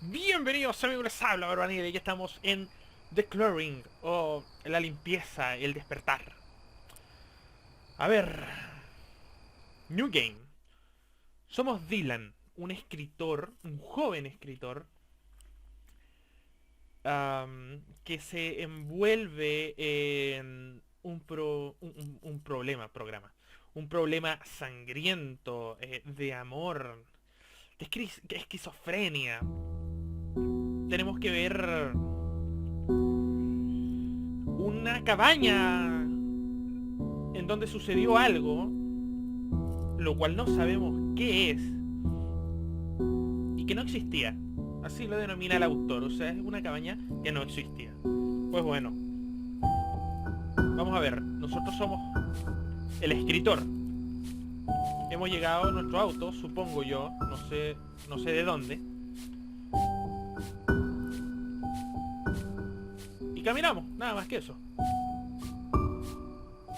Bienvenidos amigos, les habla Barbanegra y ya estamos en The Clearing, o la limpieza, el despertar. A ver, New Game. Somos Dylan, un escritor, un joven escritor, que se envuelve en un un problema sangriento, de amor, de esquizofrenia. Tenemos que ver una cabaña en donde sucedió algo, lo cual no sabemos qué es y que no existía. Así lo denomina el autor, o sea, es una cabaña que no existía. Pues bueno, vamos a ver, nosotros somos el escritor. Hemos llegado a nuestro auto, supongo yo, no sé de dónde. Y caminamos, nada más que eso.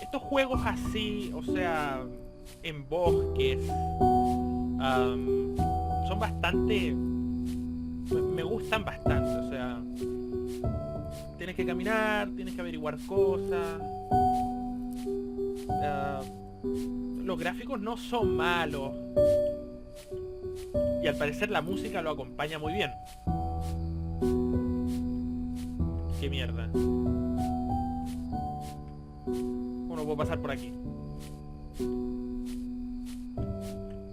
Estos juegos así, o sea, en bosques, son bastante... me gustan bastante, o sea... Tienes que caminar, tienes que averiguar cosas. ah, los gráficos no son malos. Y al parecer la música lo acompaña muy bien. Qué mierda. Bueno, puedo pasar por aquí.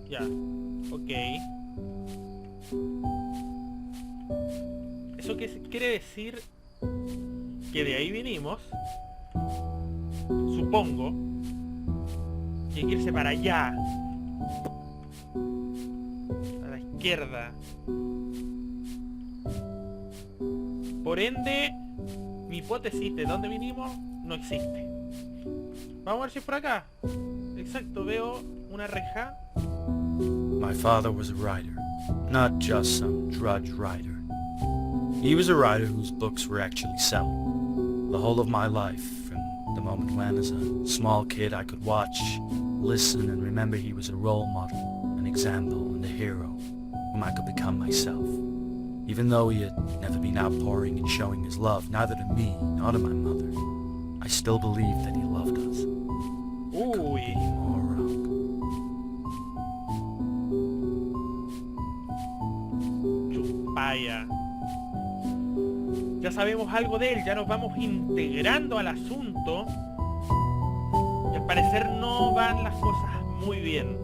Ya. Ok. Eso quiere decir que de ahí vinimos. Supongo. Y hay que irse para allá. A la izquierda. Por ende, mi hipótesis de dónde vinimos no existe. Vamos a ver si es por acá. Exacto, veo una reja. My father was a writer, not just some drudge writer. He was a writer whose books were actually selling. The whole of my life, from the moment when, as a small kid, I could watch, listen, and remember he was a role model, an example, and a hero, whom I could become myself. Even though he had never been outpouring and showing his love, neither to me nor to my mother, I still believed that he loved us. I couldn't Uy. be more wrong. Chupaya. Ya sabemos algo de él, ya nos vamos integrando al asunto. Y al parecer no van las cosas muy bien.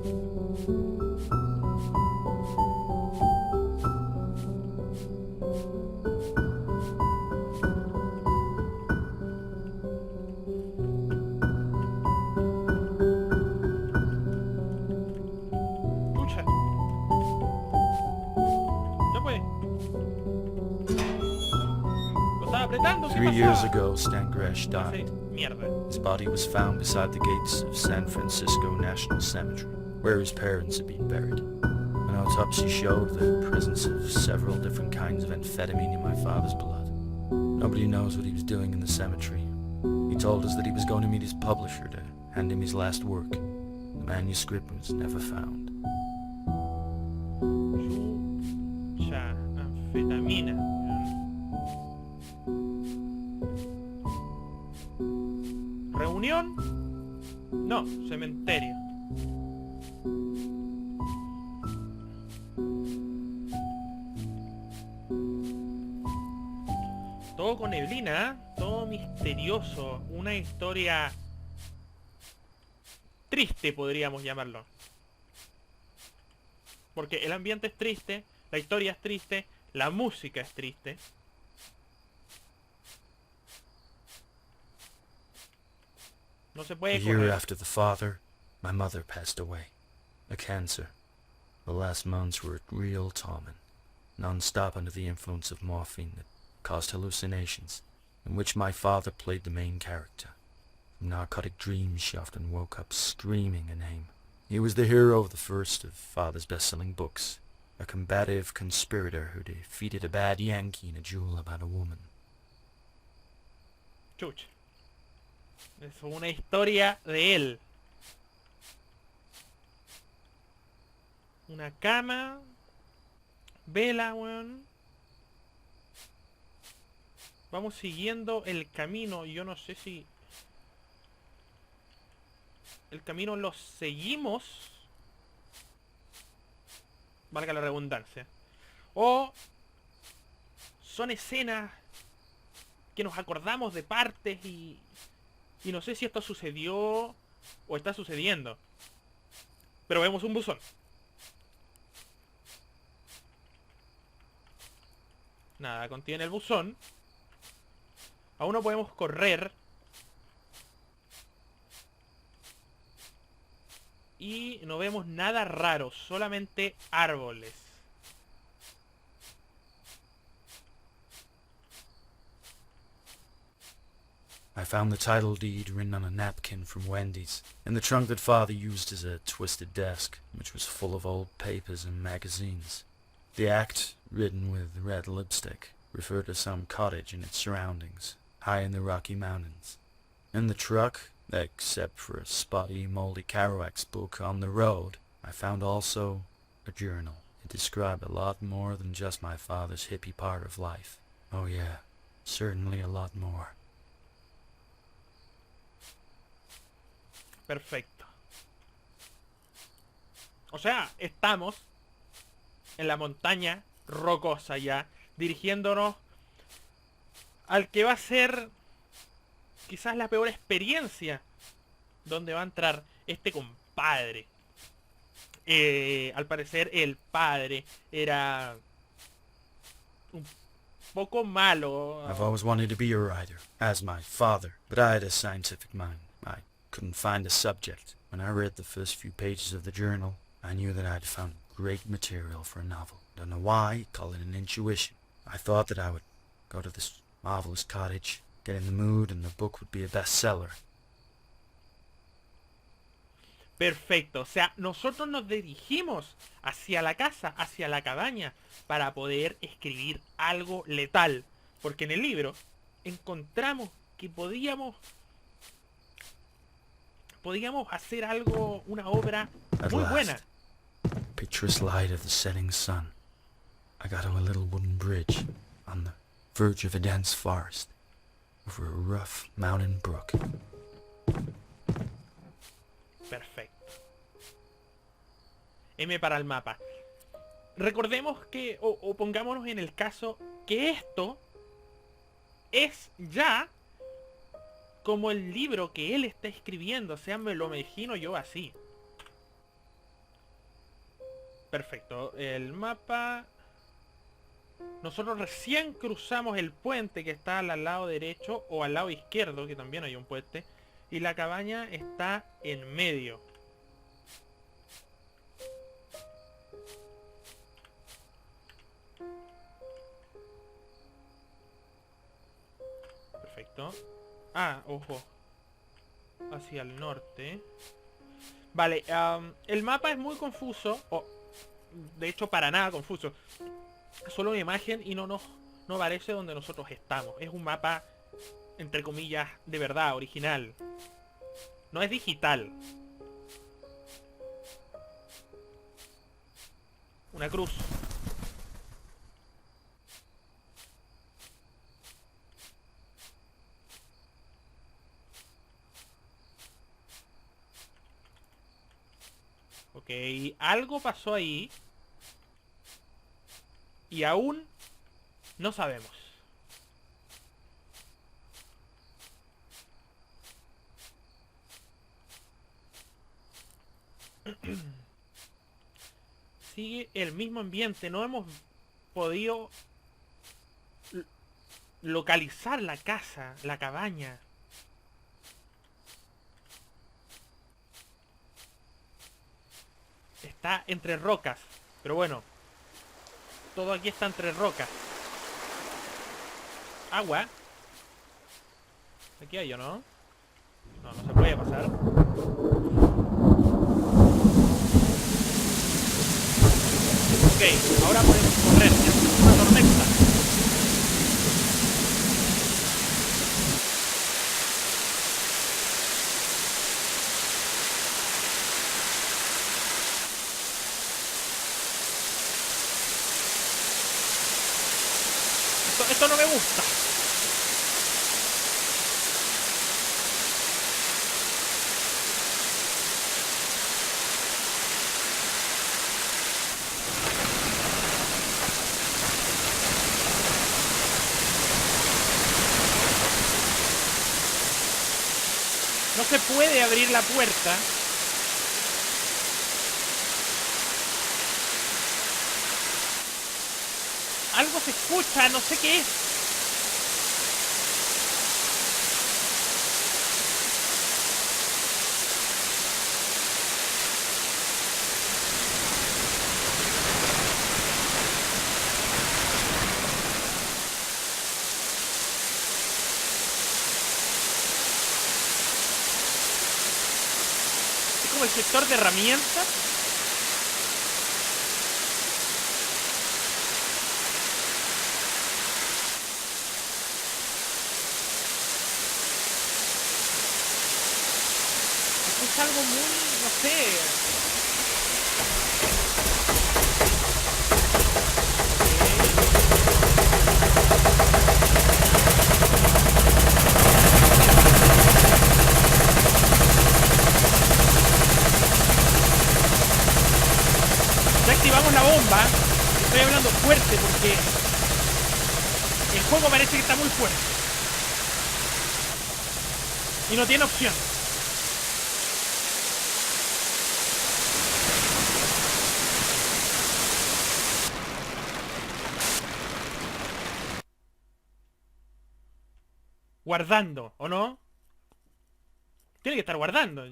Escucha. Ya pues. Lo estaba apretando, ¿qué 3 years pasaba? ago, Stan Gresh No sé, died. mierda. His body was found beside the gates of San Francisco National Cemetery, where his parents had been buried. An autopsy showed the presence of several different kinds of amphetamine in my father's blood. Nobody knows what he was doing in the cemetery. He told us that he was going to meet his publisher to hand him his last work. The manuscript was never found. Chucha, anfetamina. ¿Reunión? No, cementerio. Todo con neblina, ¿eh? Todo misterioso. Una historia triste, podríamos llamarlo. Porque el ambiente es triste, la historia es triste, la música es triste. No se A puede year correr. after the father, my mother passed away. A cancer. The last months were real torment. Non-stop under the influence of morphine that caused hallucinations, in which my father played the main character. From narcotic dreams she often woke up screaming a name. He was the hero of the first of father's best-selling books, a combative conspirator who defeated a bad Yankee in a duel about a woman. Chucha. Es una historia de él. Una cama. Vela, weón. Vamos siguiendo el camino. Yo no sé si... el camino lo seguimos, valga la redundancia, o son escenas que nos acordamos de partes y no sé si esto sucedió o está sucediendo. Pero vemos un buzón. Nada contiene el buzón. Aún no podemos correr. Y no vemos nada raro, solamente árboles. I found the title deed written on a napkin from Wendy's, in the trunk that Father used as a twisted desk, which was full of old papers and magazines. The act, written with red lipstick, referred to some cottage and its surroundings, high in the Rocky Mountains. In the truck, except for a spotty, moldy Kerouac's book on the road, I found also a journal. It described a lot more than just my father's hippie part of life. Oh yeah, certainly a lot more. Perfecto. O sea, estamos en la montaña rocosa ya, dirigiéndonos al que va a ser quizás la peor experiencia, donde va a entrar este compadre. Al parecer el padre era un poco malo. I've always wanted to be a writer, as my father, but I had a scientific mind. I couldn't find a subject. When I read the first few pages of the journal, I knew that I'd found great material for a novel. Don't know why, call it an intuition. I thought that I would go to this marvelous cottage, get in the mood, and the book would be a bestseller. Perfecto, o sea, nosotros nos dirigimos hacia la casa, hacia la cabaña, para poder escribir algo letal. Porque en el libro encontramos que podíamos hacer algo, una obra muy buena. Picturesque light of the setting sun. I got to a little wooden bridge on the verge of a dense forest, over a rough mountain brook. Perfecto. M para el mapa. Recordemos que, o pongámonos en el caso, que esto es ya como el libro que él está escribiendo. O sea, me lo imagino yo así. Perfecto. El mapa... Nosotros recién cruzamos el puente que está al lado derecho o al lado izquierdo, que también hay un puente. Y la cabaña está en medio. Perfecto. Ah, ojo. Hacia el norte. Vale, el mapa es muy confuso. De hecho, para nada confuso. Solo una imagen y no parece donde nosotros estamos. Es un mapa, entre comillas, de verdad, original. No es digital. Una cruz. Ok, algo pasó ahí. Y aún no sabemos. Sigue el mismo ambiente. No hemos podido localizar la casa, la cabaña. Está entre rocas. Pero bueno, todo aquí está entre rocas. Agua. Aquí hay, ¿o no? No, no se puede pasar. Ok, ahora podemos correr. Es una tormenta. Esto no me gusta. No se puede abrir la puerta. Algo se escucha, no sé qué es. Es como el sector de herramientas. Es algo muy, no sé. Ya activamos la bomba. Estoy hablando fuerte porque el juego parece que está muy fuerte. Y no tiene opción. Guardando, ¿o no? Tiene que estar guardando.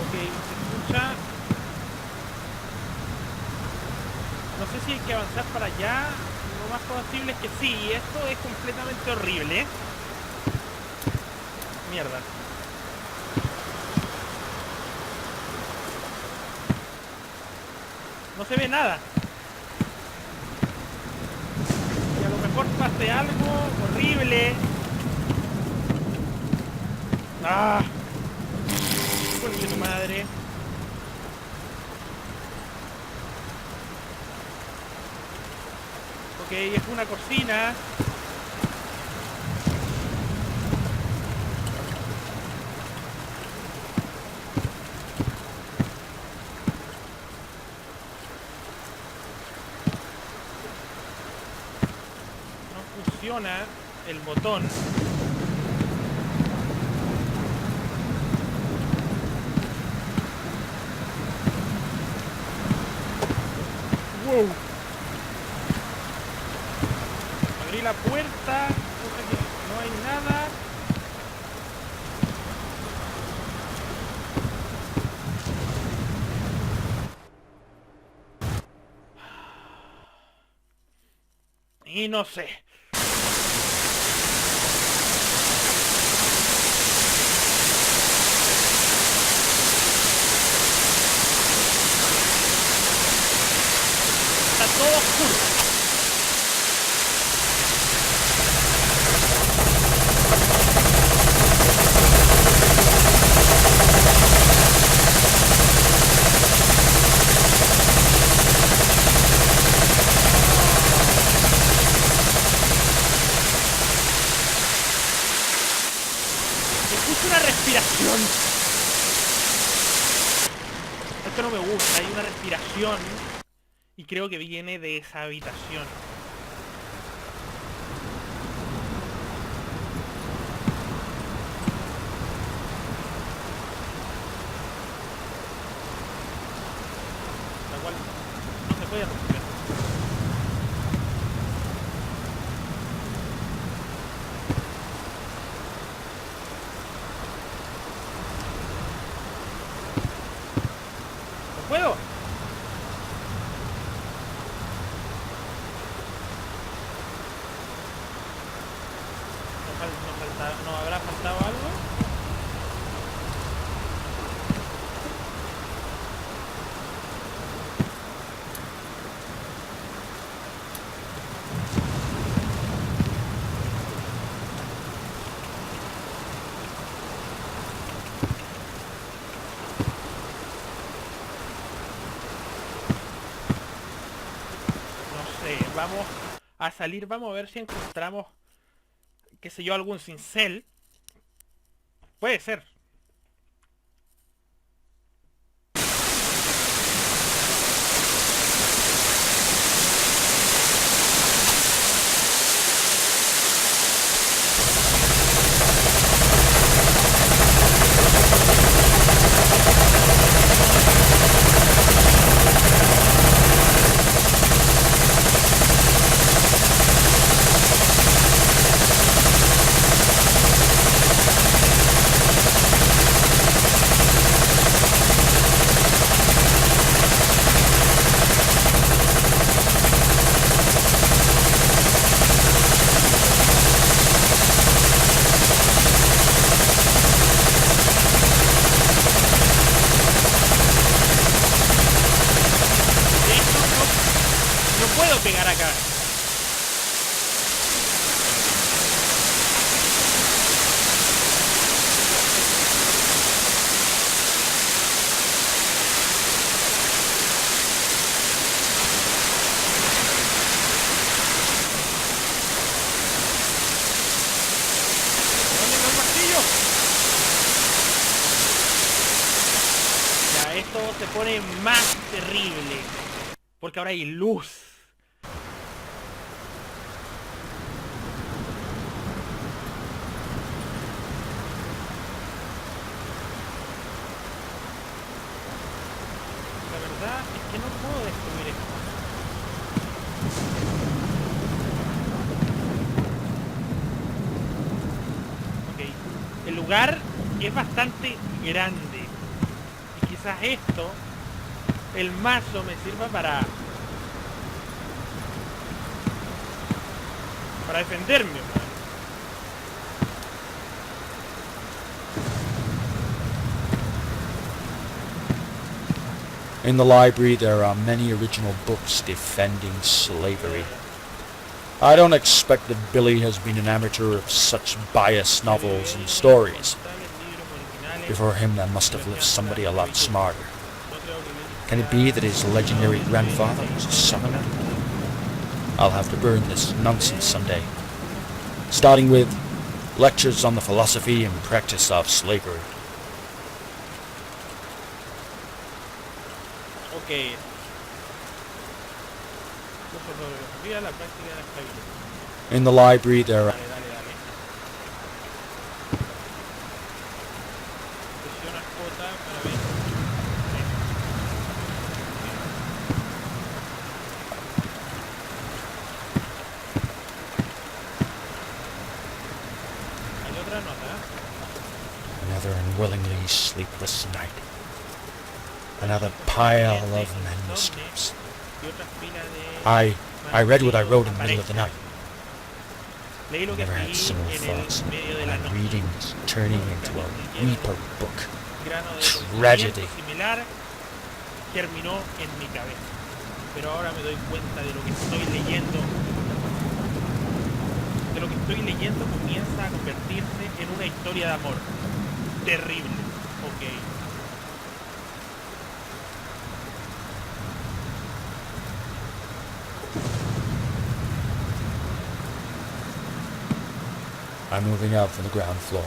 Ok, se escucha. No sé si hay que avanzar para allá. Lo más posible es que sí. Esto es completamente horrible. Mierda. No se ve nada. Y a lo mejor pase algo horrible. ¡Ah! Conche tu madre. Ok, es una cocina. No funciona el botón. Wow. Abrí la puerta, cosa que no hay nada. Y no sé. Está todo oscuro. Escucho una respiración. Esto no me gusta, hay una respiración. Y creo que viene de esa habitación. La cual no se puede respirar. ¿No puedo? ¿No habrá faltado algo? vamos a salir. Vamos a ver si encontramos, qué sé yo, algún cincel. Puede ser. Puedo pegar acá. ¿Dónde está el martillo? Ya, esto se pone más terrible. Porque ahora hay luz. La verdad es que no puedo destruir esto. Ok. El lugar es bastante grande. Y quizás esto, el mazo, me sirva para defenderme, man. In the library there are many original books defending slavery. I don't expect that Billy has been an amateur of such biased novels and stories. Before him there must have lived somebody a lot smarter. Can it be that his legendary grandfather was a southerner? I'll have to burn this nonsense someday. Starting with lectures on the philosophy and practice of slavery. Ok. Curso sobre filosofía, la práctica de la esclavitud. In the library there are... Dale, dale, dale. Presiona J para ver. Hay otra nota. Another unwillingly sleepless night. Another pile of manuscripts. Y otra fila de... I read what I wrote in the middle of the night. Leí lo I que never had escribí similar en thoughts. el medio de la My noche. reading is turning into a weeper book. Grano de Tragedy. conocimiento similar germinó en mi cabeza. Pero ahora me doy cuenta de lo que estoy leyendo. De lo que estoy leyendo comienza a convertirse en una historia de amor. Terrible. Ok. I'm moving out from the ground floor.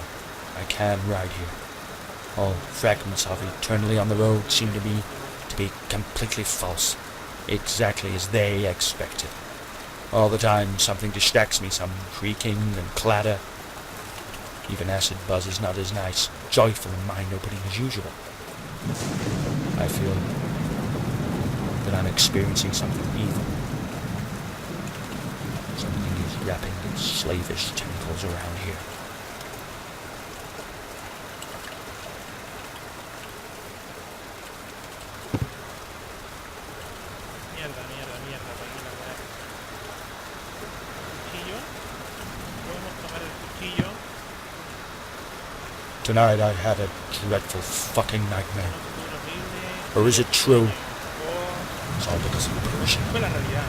I can ride here. All fragments of eternally on the road seem to be completely false. Exactly as they expected. All the time something distracts me, some creaking and clatter. Even acid buzz is not as nice, joyful and mind-opening as usual. I feel that I'm experiencing something evil. Something is wrapping its slavish tentacles around here. Mierda, para aquí la weá. Cuchillo. Podemos tomar el cuchillo. Tonight I had a dreadful fucking nightmare. Horrible. Or is it true? Oh, It's all because of the Persian. fue la realidad.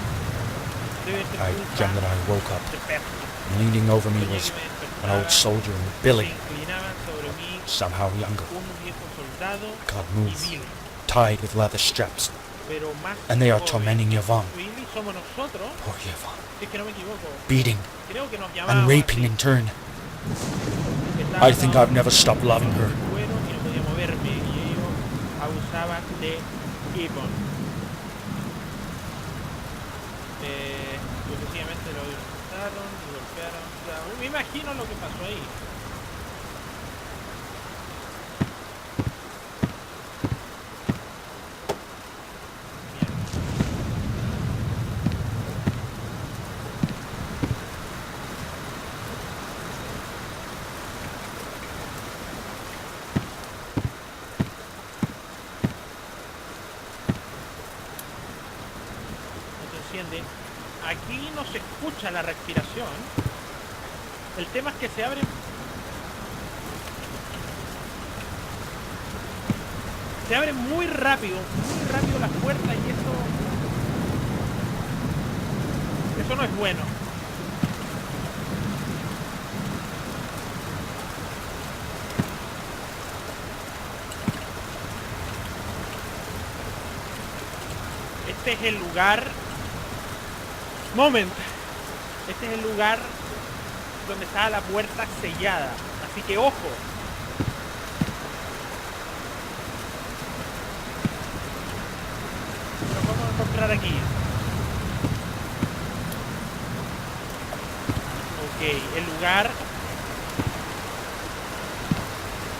Debe ser I culpa dreamt that I woke up, de perro. and leaning over me Soñé was que me an old despertaba, soldier and se Billy, inclinaban sobre mí somehow younger, un viejo soldado God y move, Billy. tied with leather straps, pero más And they are joven. tormenting Yvonne. Billy somos nosotros, Poor Yvonne. si es que no me equivoco. Beating Creo que nos and llamábamos raping así. in turn. Estaba I think atado I've never stopped loving her. al cuero y no podía moverme, y ellos abusaban de Yvonne. Sucesivamente lo violentaron y golpearon. O sea, me imagino lo que pasó ahí. Aquí no se escucha la respiración. El tema es que se abren muy rápido las puertas, y eso no es bueno. Este es el lugar. Este es el lugar donde está la puerta sellada. Así que ojo. Nos vamos a encontrar aquí. Ok, el lugar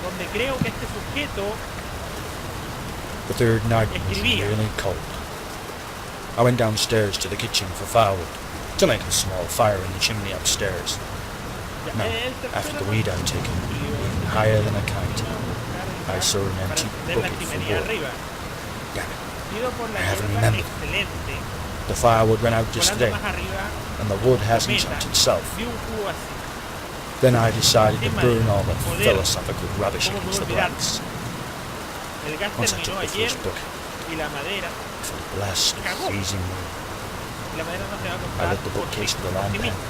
donde creo que este sujeto The third night was escribía. really cold. I went downstairs to the kitchen for firewood to make a small fire in the chimney upstairs. Now, after the weed I'd taken, higher than a kite, I saw an antique bucket for wood. Damn it, I haven't remembered. The firewood ran out just today, and the wood hasn't chopped itself. Then I decided to burn all the philosophical rubbish against the blacks. Once I took the first book, y la madera, I felt blessed with freezing wind. la madera no se va a I comprar lit the bookcase with a lamp por sí pen. misma.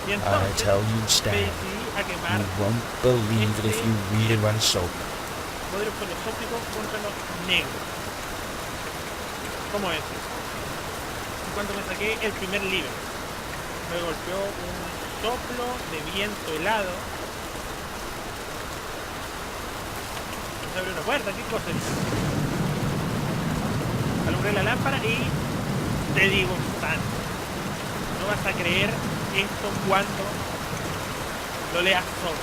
Y I entonces tell you, me Stan, decidí a quemar you won't believe it if you read it when sober. poderes filosóficos contra los negros. ¿Cómo es? En cuanto me saqué el primer libro, me golpeó un soplo de viento helado. Se abrió una puerta, ¿qué cosa es? Alumbré la lámpara y te digo, Stan, no vas a creer esto cuando lo leas solo.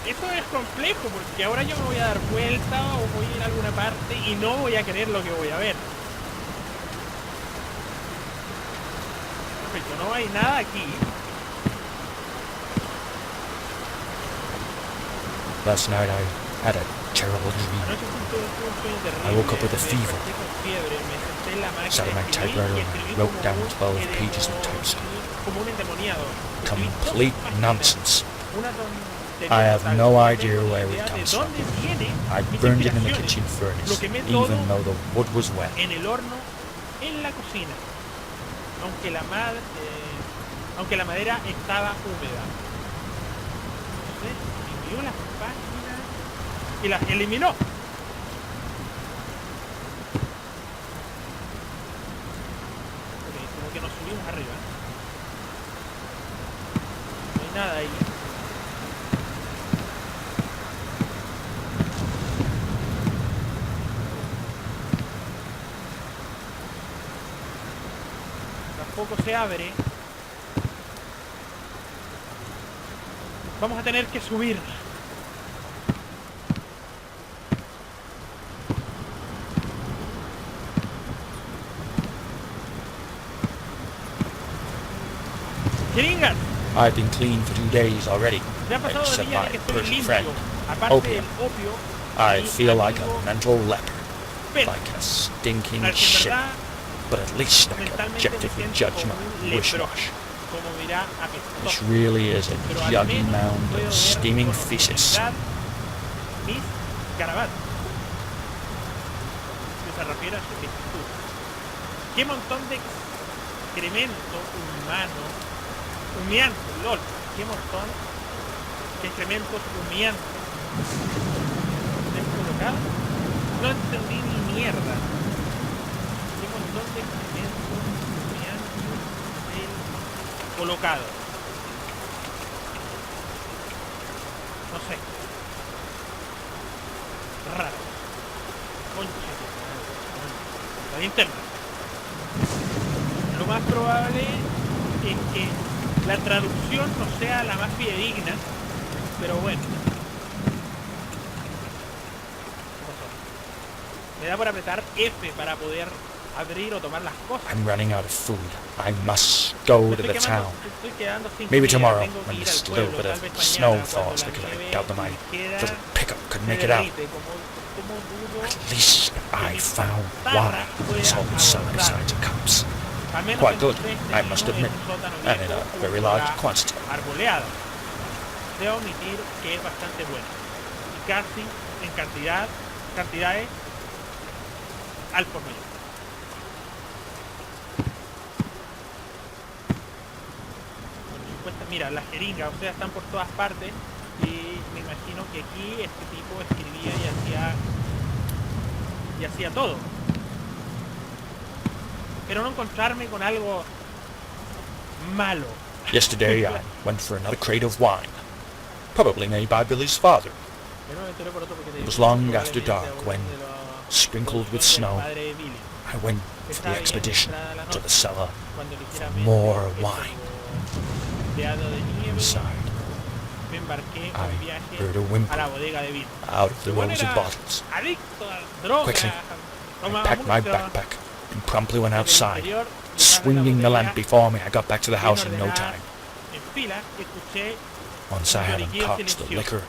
Y eso es complejo, porque ahora yo me voy a dar vuelta o voy a ir a alguna parte y no voy a creer lo que voy a ver. Perfecto, no hay nada aquí. Last night I had a terrible dream. Anoche tuve un sueño terrible. I woke up with a Me fever. desperté con fiebre, me senté en la máquina Sat at my de escribir typewriter y and escribí wrote como down un 12 pages of typescript. como un endemoniado. Escribí 12 Complete páginas. nonsense. Una tontería I have total. no No idea tengo where ni it idea comes de from. dónde viene I mis burned it in the inspiraciones. kitchen furnace, Lo quemé todo even though the wood was wet. en el horno, en la cocina, aunque la madera estaba húmeda. Entonces, envió las páginas y las eliminó. Ok, como que nos subimos arriba. No hay nada ahí. Tampoco se abre. Vamos a tener que subir. ¡Jeringas! I've been clean for 2 days already, Ya ha pasado de except día my de que estoy Persian limpio. friend. Aparte Opium. del opio. I mi feel like amigo a mental leper, Pet. like a stinking Al que en shit, verdad but at least I can mentalmente me objectively siento judge como my un wish leproso, wash. como dirá This apestoso. really is a Pero al juggy menos mound puedo of ver steaming con feces. objetividad mis garabatos. Que se refiere a su textura. Qué montón de excremento humano, humeante, lol. qué montón, qué tremendos humeantes se han colocado. No entendí ni mierda. Qué montón de tremendos humeantes se han colocado. No sé. Raro. Concha. La linterna. Lo más probable es que la traducción no sea la más fidedigna, pero bueno. Me da por apretar F para poder abrir o tomar las cosas. I'm running out of food. I must go to the town. Estoy quedando sin Maybe comida, tomorrow, tengo que when ir there's al a little pueblo, bit tal of vez snow mañana, cuando thaws, la because I nieve doubt that my ligera little pickup could se make it out. derrite, como dudo At least I mi found tarra why this pueda whole summer abordar. besides a cups. Al menos Quite good, encontré este I vino must en admit, un sótano and in viejo a very junto a large la quantity. arboleada. Debo admitir que es bastante bueno. Y casi en cantidades al por mayor. Mira, las jeringas, o sea, están por todas partes y me imagino que aquí este tipo escribía y hacía todo. Pero no encontrarme con algo malo. Yesterday I went for another crate of wine, probably made by Billy's father. It was long after dark when, sprinkled with snow, I went for the expedition to the cellar for more wine. Inside, I heard a whimper out of the rows of bottles. Quickly, I packed my backpack and promptly went outside. Swinging the lamp before me, I got back to the house in no time. Once I had uncorked the liquor,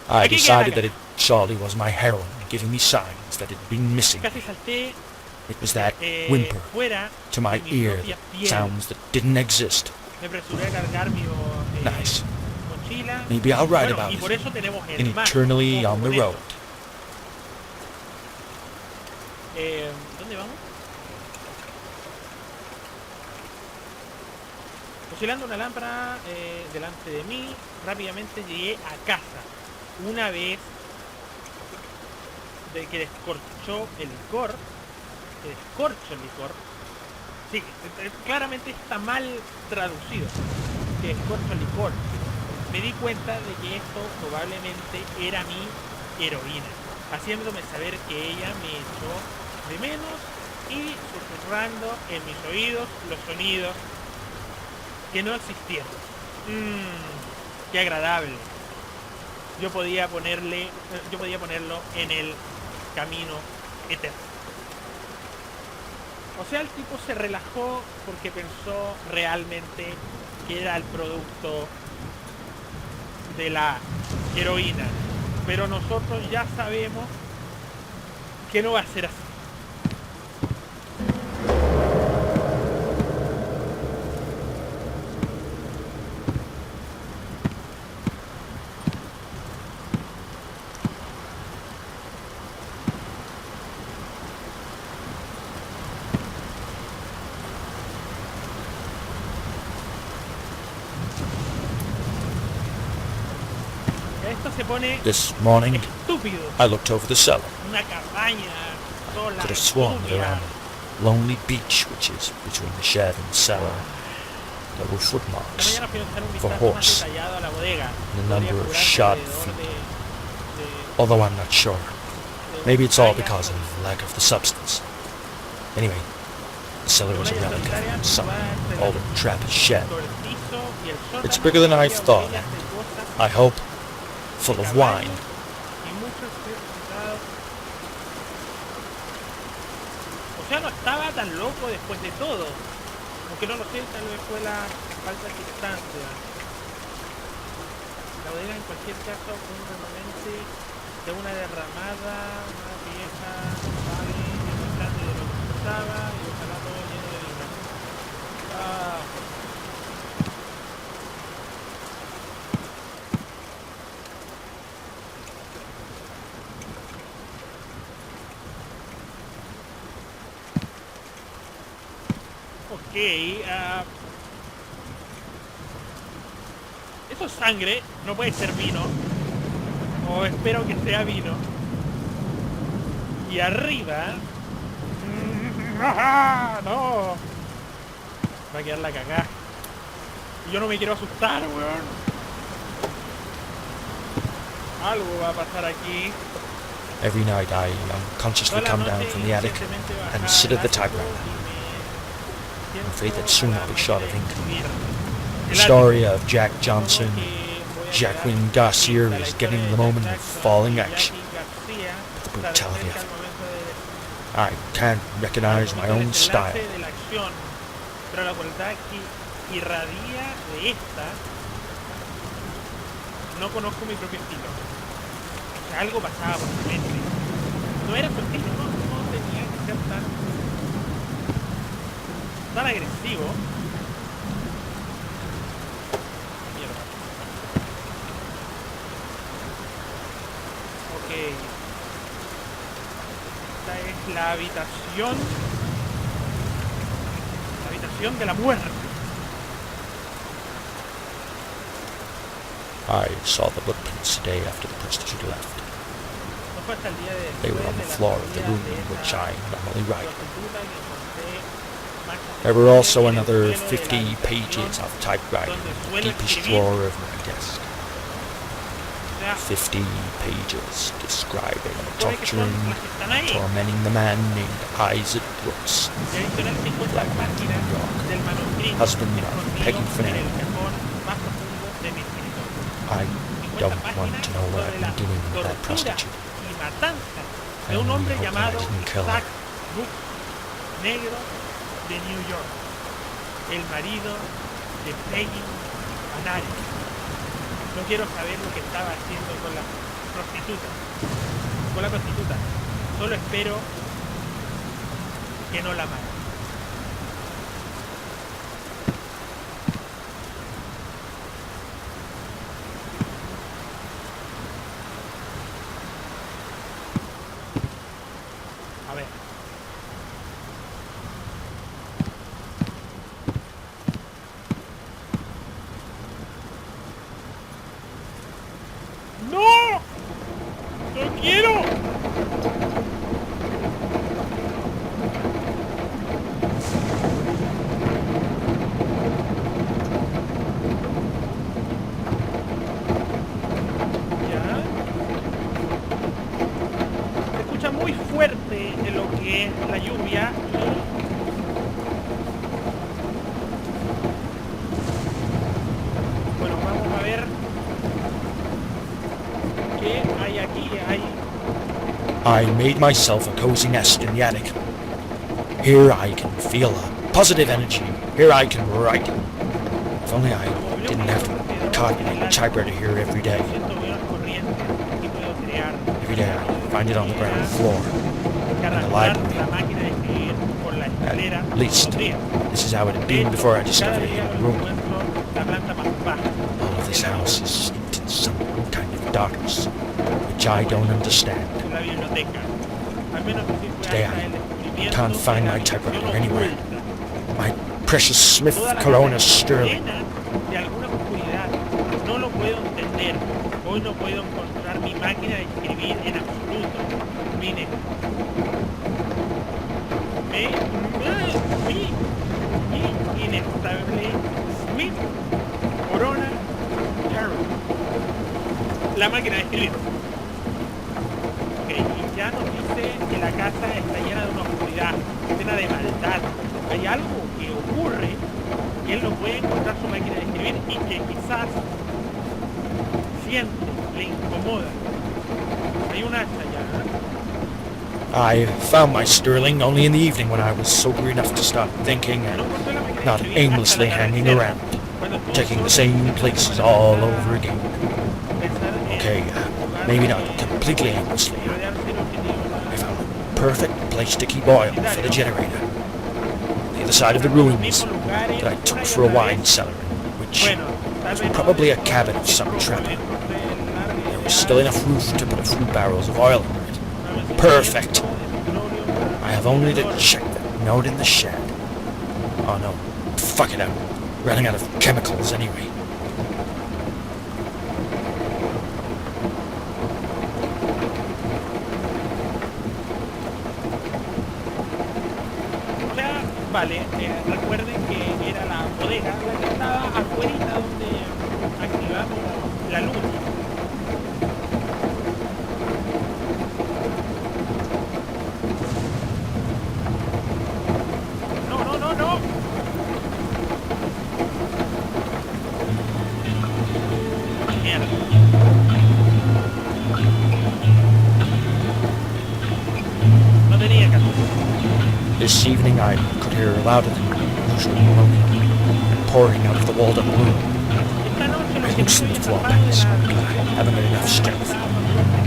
I decided that it surely was my heroine giving me signs that it had been missing. It was that whimper to my ear that sounds that didn't exist. Nice. Maybe I'll write about it in Eternally on the Road. ¿Dónde vamos? Oscilando una lámpara delante de mí, rápidamente llegué a casa. Una vez de que descorchó el licor, sí, claramente está mal traducido, que descorcho el licor. Me di cuenta de que esto probablemente era mi heroína, haciéndome saber que ella me echó de menos y susurrando en mis oídos los sonidos que no existían. Qué agradable. Yo podía ponerlo en el camino eterno. O sea, el tipo se relajó porque pensó realmente que era el producto de la heroína. Pero nosotros ya sabemos que no va a ser así. Esto se pone This morning, estúpido. I looked over the cellar. Una cabaña sola. Could have sworn that around the lonely beach which is between the shed and the cellar, there were footmarks of a horse and a number of shod feet. Although I'm not sure. Maybe it's all because of lack of the substance. Anyway, the cellar is a relic of some older trapper's shed. It's bigger than I thought, and I hope full of wine. O sea, no estaba tan loco después de todo. Aunque no lo sé, tal vez fue la falta de circunstancia. La bodega en cualquier caso fue un remanente de una derramada, una vieja, vale, más grande de lo que pensaba y ojalá todo lleno de vino. Ok, eso es sangre, no puede ser vino. O espero que sea vino. Y arriba... ¡Ah, no! Va a quedar la cagada. Y yo no me quiero asustar, weón. Algo va a pasar aquí. Every night I unconsciously come down from the attic and sit at the typewriter, in faith that soon I'll be short of income. The story of Jack Johnson, Jacqueline Garcia is getting the moment of falling action. But the brutality of it. I can't recognize my own style. Pero la cualidad que irradia de esta, no conozco mi propio estilo. O sea, algo pasaba por mi mente. No era su estilo, no tenía que ser tan agresivo. Mierda. Ok. Esta es la habitación. La habitación de la muerte. I saw the footprints today after the prostitute left. No fue hasta el día de They were on the floor of the room in which I normally write. prostituta que encontré manchas There were also another 50 pages of typewriting in the deepest drawer of my desk. 50 pages describing torturing and tormenting the man named Isaac Brooks, Black man in New York, husband of Peggy Fernandez. I don't want to know what I've been doing with that prostitute. de un hombre llamado kill her. Isaac Brooks, negro de New York, el marido de Peggy Fernandez. No quiero saber lo que estaba haciendo con la prostituta. Solo espero que no la mate. A ver. ¡No! ¡No quiero! Ya. Se escucha muy fuerte en lo que es la lluvia y... Bueno, vamos a ver qué hay aquí. I made myself a cozy nest in the attic. Here I can feel a positive energy. Here I can write. If only I didn't have to copy my typewriter here every day. Every day I find it on the ground floor, in the library. At least, this is how it had been before I discovered it in the room. All of this house is steeped in some kind of darkness, which I don't understand. Today I can't find my typewriter anywhere. My precious Smith Corona Sterling. No lo puedo entender. Hoy no puedo encontrar mi máquina de escribir en absoluto. Mire. Mi inestable Smith Corona Sterling. La máquina de escribir. Ok, y ya nos dice que la casa está llena de una oscuridad, llena de maldad. Hay algo que ocurre y él no puede encontrar su máquina de escribir y que quizás siente, le incomoda. Hay un hacha ya. I found my Sterling only in the evening when I was sober enough to start thinking and not aimlessly hanging around, checking the same places all over again. Okay, maybe not completely aimlessly. I found a perfect place to keep oil for the generator. The other side of the ruins that I took for a wine cellar, which was probably a cabin of some trapper. There was still enough roof to put a few barrels of oil under it. Perfect! I have only to check that note in the shed. Oh no, fuck it, I'm running out of chemicals anyway. Vale, recuerden que era la bodega, la que estaba afuera donde activamos la luz. No, no, no, no. Mierda. No tenía que hacer. This evening I could hear louder than usual moaning and pouring out of the walled-up room. Esta noche I loosened the floor mats, but I haven't had enough strength.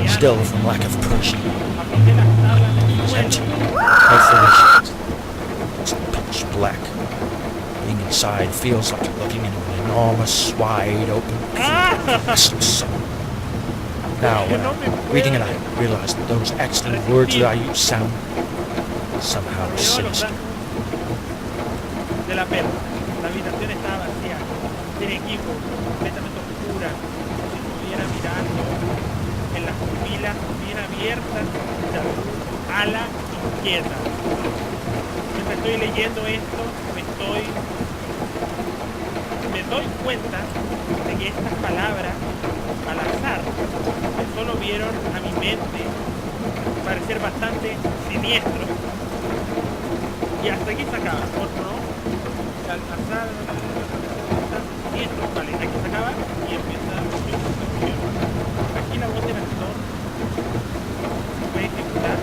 Still, from lack of Persian, aflojé las tablas del it was suelo. empty. Isolation. It's pitch black. Being inside feels like looking into an enormous, wide-open, restless soul. Now, when I'm reading it, I realize that those excellent words that I use sound somehow sinister. De la perla. La habitación estaba vacía, sin equipo, completamente oscura, como si estuviera mirando en las pupilas bien abiertas de la ala inquieta. Mientras estoy leyendo esto, me doy cuenta de que estas palabras, al azar, que solo vieron a mi mente parecer bastante siniestro. Y hasta aquí se acaba, otro, ¿no? Al azar, siniestro, vale, aquí se acaba y empieza la conclusión. Aquí la voz del actor va a ejecutar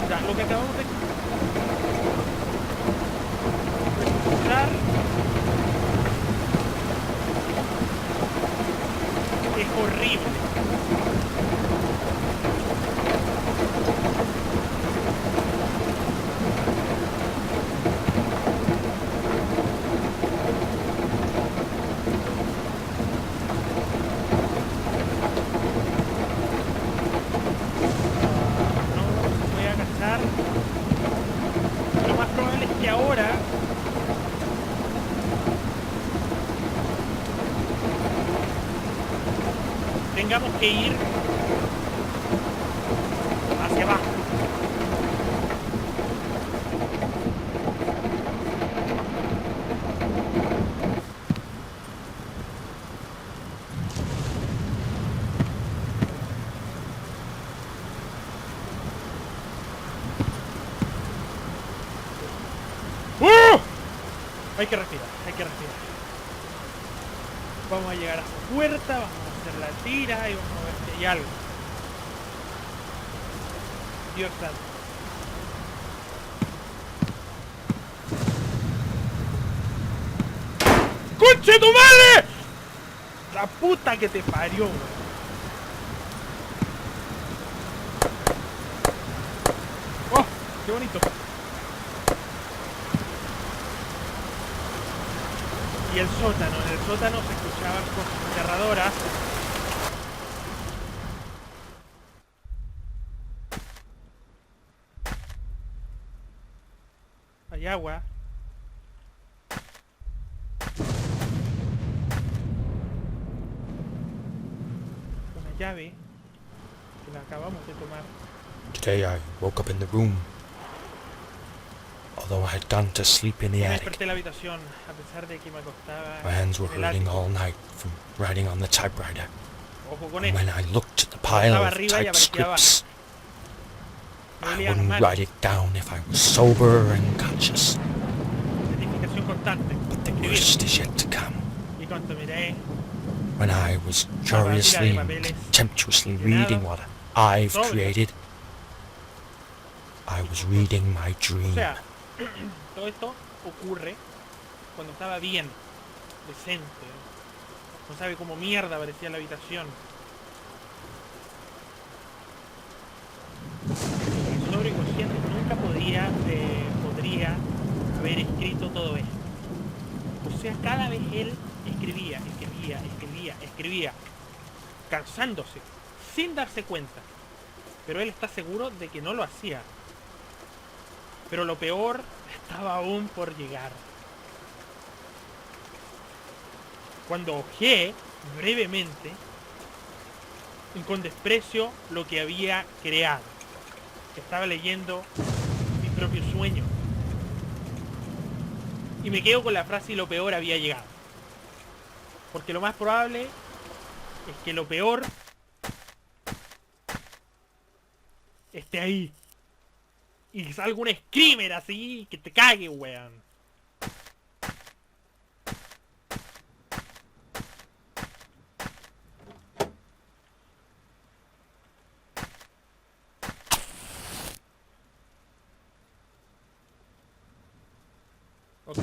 ya, lo que acabamos de escuchar es horrible. Lo más probable es que ahora tengamos que ir hacia abajo. Hay que respirar, hay que respirar. Vamos a llegar a esa puerta, vamos a hacer la tira y vamos a ver si hay algo. Dios santo. ¡Conche tu madre! La puta que te parió, güey. ¡Oh! ¡Qué bonito! Y el sótano, en el sótano se escuchaban cosas aterradoras. Hay agua. Una llave que la acabamos de tomar. Today I woke up in the room, although I had gone to sleep in the Me attic. desperté en la habitación a pesar de que me acostaba My hands were en el hurting ático. all night from writing on the typewriter. Ojo con And esto. when I looked at the pile Estaba of arriba y typed aparecía abajo. scripts, Me I dolían las wouldn't manos. write it down if I was sober and conscious. Identificación constante. But the Escribir. worst is yet to come. Y cuando miré, When I was curiously and contemptuously reading what I've created, I was reading my o dream. sea, todo esto ocurre cuando estaba bien, decente. No sabe cómo mierda parecía la habitación. El sobrio consciente nunca podría haber escrito todo esto. O sea, cada vez él escribía, cansándose, sin darse cuenta. Pero él está seguro de que no lo hacía. Pero lo peor estaba aún por llegar. Cuando ojeé brevemente con desprecio lo que había creado. Estaba leyendo mi propio sueño. Y me quedo con la frase y lo peor había llegado. Porque lo más probable es que lo peor esté ahí. Y salga un screamer así que te cague, weón. Ok.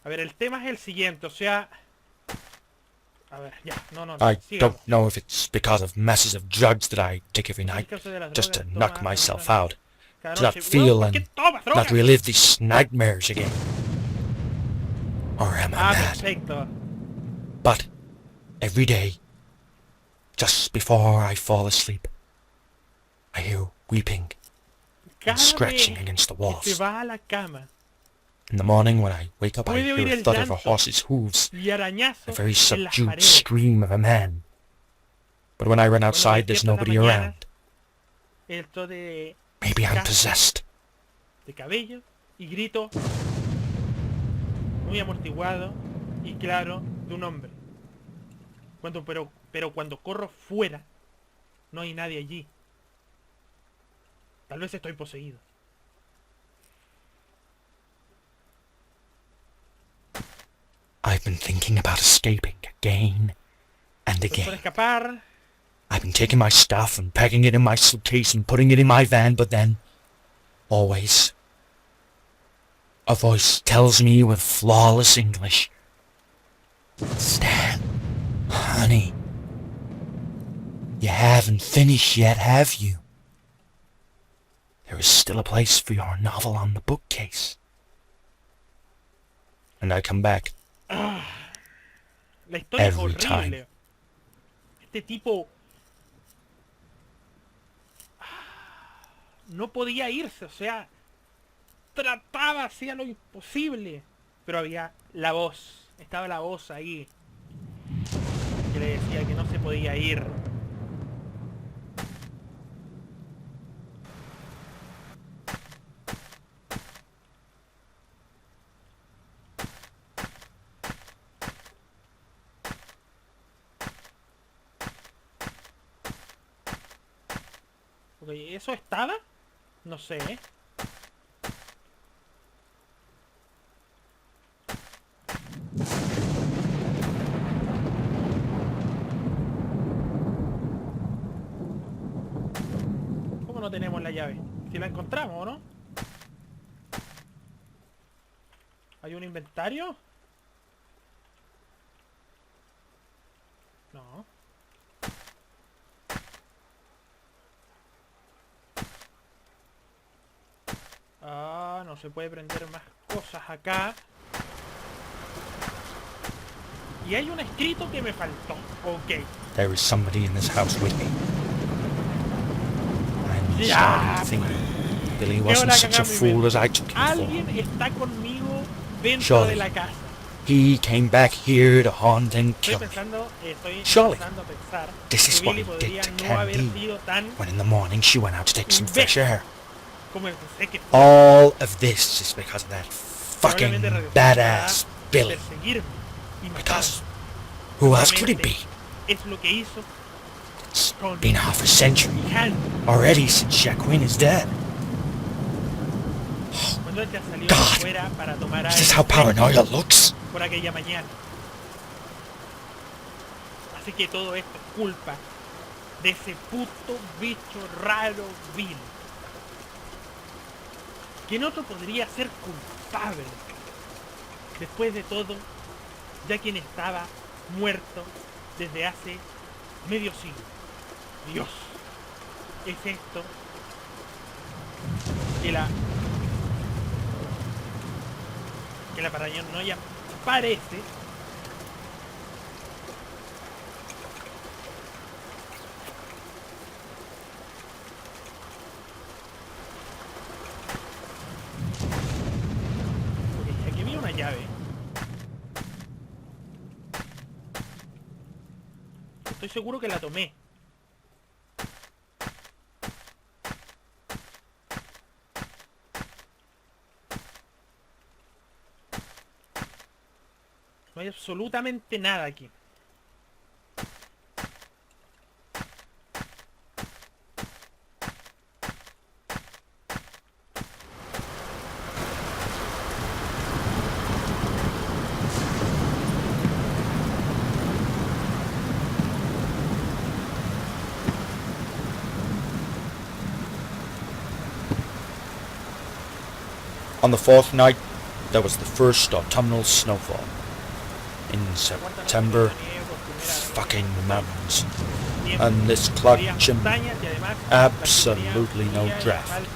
A ver, el tema es el siguiente, o sea... A ver, ya, no, I sigamos. don't know if it's because of masses of drugs that I take every night, just to knock myself out, to not feel and not relive these nightmares again. Or am I mad? Perfecto. But every day, just before I fall asleep, I hear weeping and Cada scratching vez against the que se walls. va a la cama, In the morning when I wake up, I puede hear oír a el thud of a llanto horse's hooves, y a arañazos very en las subdued paredes. scream of a man. But when I run Cuando me outside, there's despierto en la nobody mañana, around. esto de Maybe I'm casco, possessed. de cabello y grito muy amortiguado y claro de un hombre. Pero cuando corro fuera, no hay nadie allí. Tal vez estoy poseído. I've been thinking about escaping again and Estoy por again. escapar. I've been taking my stuff and packing it in my suitcase and putting it in my van, but then, always, a voice tells me with flawless English, Stan, honey, you haven't finished yet, have you? There is still a place for your novel on the bookcase. And I come back. La historia es Every horrible. Este tipo no podía irse, o sea, trataba, hacía lo imposible. Pero había la voz, estaba la voz ahí, que le decía que no se podía ir. Ok, ¿eso estaba? No sé, ¿eh? ¿Cómo no tenemos la llave? Si la encontramos, ¿o no? ¿Hay un inventario? No. Ah, no se puede prender más cosas acá. Y hay un escrito que me faltó. Ok. There is somebody in this house with me. I'm Ya, starting to think Billy qué wasn't hora such a cagar mi fool mente. as I took him for. Alguien está conmigo dentro Surely. de la casa. He came back here to haunt and Estoy kill me. estoy Surely. empezando a pensar This is que what Billy he podría did to no haber Candy sido tan when in the morning she went out to take some fresh air. como pensé que fue. All of this is because of that fucking Probablemente regresó badass para Billy. perseguirme y matarme. Because who else could it be? Es lo que hizo It's con been half a century Candy. already since Jacqueline is dead. Cuando ella salió God. afuera para tomar Is this aire how paranoia looks? por aquella mañana. Así que todo esto es culpa de ese puto bicho raro Bill. ¿Quién otro podría ser culpable? Después de todo, ya quien estaba muerto desde hace medio siglo. Dios, es esto que la paranoia parece ok, aquí había una llave Estoy seguro que la tomé. No hay absolutamente nada aquí. On the fourth night, there was the first autumnal snowfall. In September, fucking mountains. And this clogged chimney, absolutely no draft.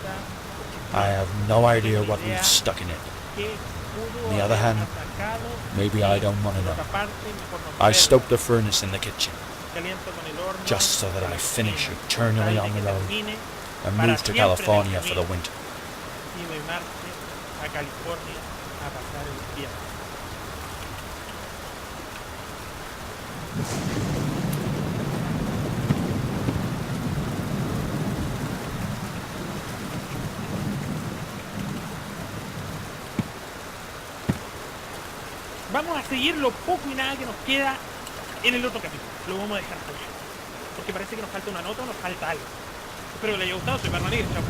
I have no idea what we've stuck in it. On the other hand, maybe I don't want to know. I stoke the furnace in the kitchen, just so that I finish eternally on the road and move to California for the winter. A California a pasar el invierno. Vamos a seguir lo poco y nada que nos queda en el otro capítulo. Lo vamos a dejar por ahí, porque parece que nos falta una nota o nos falta algo. Espero que les haya gustado. Soy Barbanegra. Chao.